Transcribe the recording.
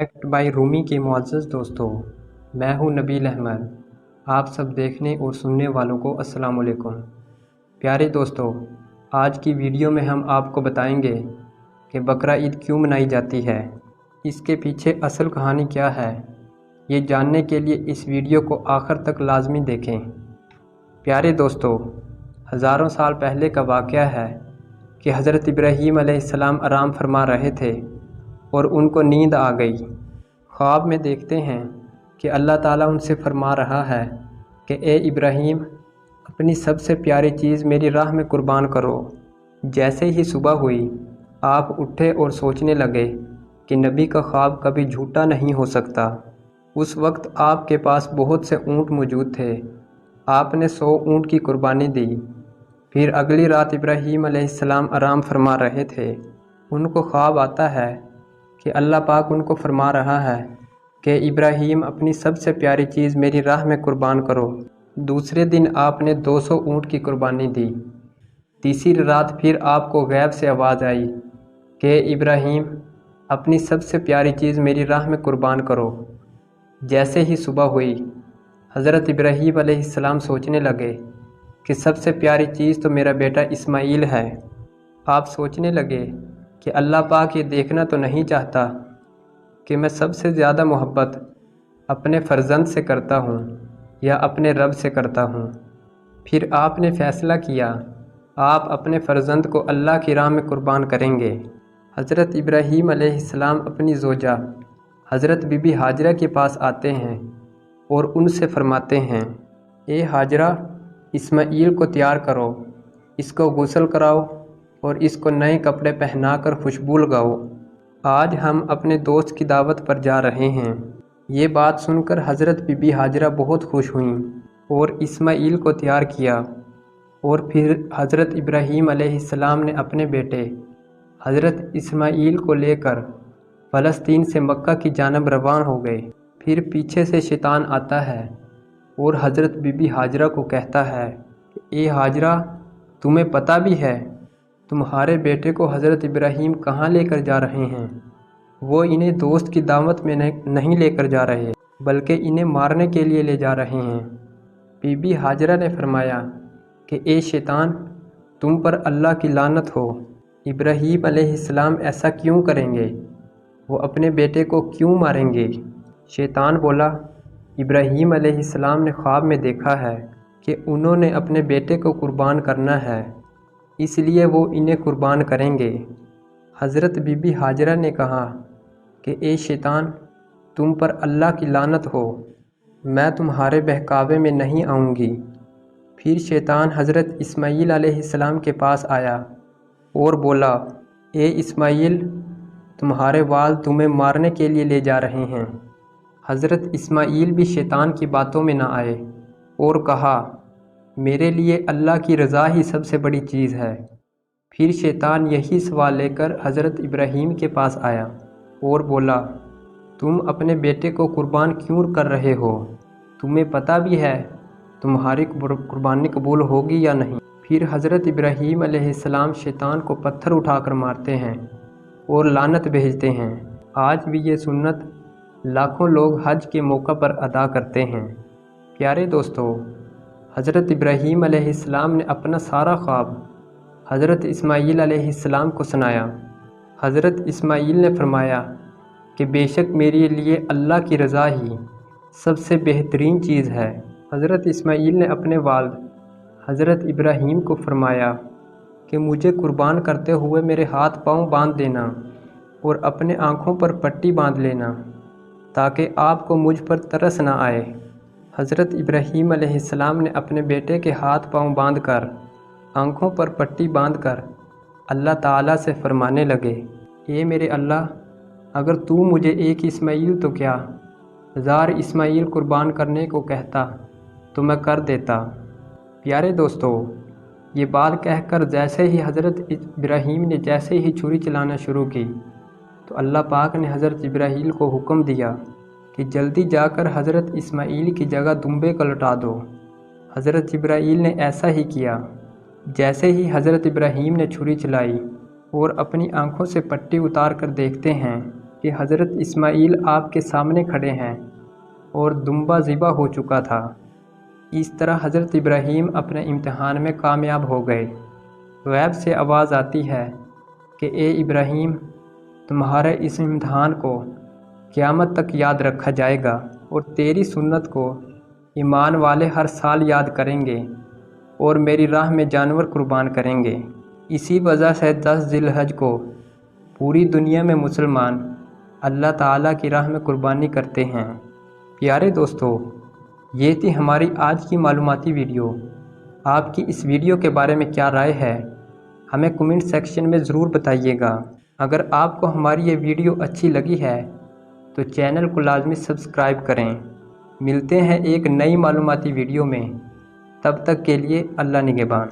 Act by Rumi के मुअज़्ज़ज़ दोस्तों, मैं हूं नबील अहमद। आप सब देखने और सुनने वालों को अस्सलाम वालेकुम। प्यारे दोस्तों, आज की वीडियो में हम आपको बताएंगे कि बकरा ईद क्यों मनाई जाती है, इसके पीछे असल कहानी क्या है। ये जानने के लिए इस वीडियो को आखिर तक लाजमी देखें। प्यारे दोस्तों, हज़ारों साल पहले का वाक़या है कि हज़रत इब्राहीम अलैहिस्सलाम आराम फरमा रहे थे और उनको नींद आ गई। ख्वाब में देखते हैं कि अल्लाह ताला उनसे फरमा रहा है कि ए इब्राहीम, अपनी सबसे प्यारी चीज़ मेरी राह में कुर्बान करो। जैसे ही सुबह हुई, आप उठे और सोचने लगे कि नबी का ख्वाब कभी झूठा नहीं हो सकता। उस वक्त आपके पास बहुत से ऊँट मौजूद थे। आपने 100 ऊँट की कुर्बानी दी। फिर अगली रात इब्राहीम अलैहिस्सलाम आराम फरमा रहे थे। उनको ख्वाब आता है कि अल्लाह पाक उनको फरमा रहा है कि इब्राहीम, अपनी सबसे प्यारी चीज़ मेरी राह में कुर्बान करो। दूसरे दिन आपने 200 ऊँट की कुर्बानी दी। तीसरी रात फिर आपको गैब से आवाज़ आई कि इब्राहीम, अपनी सबसे प्यारी चीज़ मेरी राह में कुर्बान करो। जैसे ही सुबह हुई, हज़रत इब्राहीम अलैहिस्सलाम सोचने लगे कि सबसे प्यारी चीज़ तो मेरा बेटा इस्माइल है। आप सोचने लगे कि अल्लाह पाक ये देखना तो नहीं चाहता कि मैं सबसे ज़्यादा मोहब्बत अपने फ़र्जंद से करता हूँ या अपने रब से करता हूँ। फिर आपने फ़ैसला किया, आप अपने फ़र्जंद को अल्लाह की राह में कुर्बान करेंगे। हज़रत इब्राहीम अलैहिस्सलाम अपनी ज़ोजा हज़रत बीबी हाजरा के पास आते हैं और उनसे फरमाते हैं, ए हाजरा, इस्माइल को तैयार करो, इसको गुस्ल कराओ और इसको नए कपड़े पहनाकर खुशबू लगाओ। आज हम अपने दोस्त की दावत पर जा रहे हैं। ये बात सुनकर हज़रत बीबी हाजरा बहुत खुश हुईं और इस्माइल को तैयार किया। और फिर हज़रत इब्राहीम अलैहिस्सलाम ने अपने बेटे हज़रत इस्माइल को लेकर फ़लस्तीन से मक्का की जानब रवान हो गए। फिर पीछे से शैतान आता है और हज़रत बीबी हाजरा को कहता है, ए हाजरा, तुम्हें पता भी है तुम्हारे बेटे को हज़रत इब्राहीम कहाँ लेकर जा रहे हैं? वो इन्हें दोस्त की दावत में नहीं लेकर जा रहे, बल्कि इन्हें मारने के लिए ले जा रहे हैं। बीबी हाजरा ने फरमाया कि ए शैतान, तुम पर अल्लाह की लानत हो। इब्राहीम अलैहिस्सलाम ऐसा क्यों करेंगे? वो अपने बेटे को क्यों मारेंगे? शैतान बोला, इब्राहीम अलैहिस्सलाम ने ख्वाब में देखा है कि उन्होंने अपने बेटे को कुर्बान करना है, इसलिए वो इन्हें कुर्बान करेंगे। हज़रत बीबी हाजरा ने कहा कि ए शैतान, तुम पर अल्लाह की लानत हो, मैं तुम्हारे बहकावे में नहीं आऊँगी। फिर शैतान हज़रत इस्माइल अलैहिस्सलाम के पास आया और बोला, ए इस्माइल, तुम्हारे वाल तुम्हें मारने के लिए ले जा रहे हैं। हज़रत इस्माइल भी शैतान की बातों में ना आए और कहा, मेरे लिए अल्लाह की रज़ा ही सबसे बड़ी चीज़ है। फिर शैतान यही सवाल लेकर हज़रत इब्राहीम के पास आया और बोला, तुम अपने बेटे को कुर्बान क्यों कर रहे हो? तुम्हें पता भी है तुम्हारी कुर्बानी कबूल होगी या नहीं? फिर हज़रत इब्राहीम अलैहिस्सलाम शैतान को पत्थर उठाकर मारते हैं और लानत भेजते हैं। आज भी ये सुन्नत लाखों लोग हज के मौका पर अदा करते हैं। प्यारे दोस्तों, हज़रत इब्राहीम अलैहिस्सलाम ने अपना सारा ख्वाब हज़रत इस्माइल अलैहिस्सलाम को सुनाया। हज़रत इस्माइल ने फरमाया कि बेशक मेरे लिए अल्लाह की रज़ा ही सबसे बेहतरीन चीज़ है। हज़रत इस्माइल ने अपने वालिद हज़रत इब्राहीम को फरमाया कि मुझे कुर्बान करते हुए मेरे हाथ पाँव बांध देना और अपने आँखों पर पट्टी बांध लेना, ताकि आपको मुझ पर तरस ना आए। हज़रत इब्राहीम अलैहिस्सलाम ने अपने बेटे के हाथ पाँव बांधकर आँखों पर पट्टी बांधकर अल्लाह ताला से फरमाने लगे, ए मेरे अल्लाह, अगर तू मुझे एक इस्माइल तो क्या 1000 इस्माइल कुर्बान करने को कहता तो मैं कर देता। प्यारे दोस्तों, ये बात कहकर जैसे ही हज़रत इब्राहीम ने जैसे ही छुरी चलाना शुरू की, तो अल्लाह पाक ने हज़रत इब्राहीम को हुक्म दिया कि जल्दी जाकर हज़रत इस्माइल की जगह दुम्बे को लौटा दो। हज़रत इब्राहीम ने ऐसा ही किया। जैसे ही हज़रत इब्राहीम ने छुरी चलाई और अपनी आँखों से पट्टी उतार कर देखते हैं کہ حضرت اسماعیل آپ کے سامنے کھڑے ہیں اور دمبا ذبح ہو چکا تھا۔ اس طرح حضرت ابراہیم اپنے امتحان میں کامیاب ہو گئے۔ غیب سے آواز آتی ہے کہ اے ابراہیم، تمہارے اس امتحان کو قیامت تک یاد رکھا جائے گا اور تیری سنت کو ایمان والے ہر سال یاد کریں گے اور میری راہ میں جانور قربان کریں گے۔ اسی وجہ سے 10 ذی الحج کو پوری دنیا میں مسلمان اللہ تعالیٰ کی راہ میں قربانی کرتے ہیں۔ پیارے دوستو، یہ تھی ہماری آج کی معلوماتی ویڈیو۔ آپ کی اس ویڈیو کے بارے میں کیا رائے ہے؟ ہمیں کمنٹ سیکشن میں ضرور بتائیے گا۔ اگر آپ کو ہماری یہ ویڈیو اچھی لگی ہے تو چینل کو لازمی سبسکرائب کریں۔ ملتے ہیں ایک نئی معلوماتی ویڈیو میں، تب تک کے لیے اللہ نگہبان۔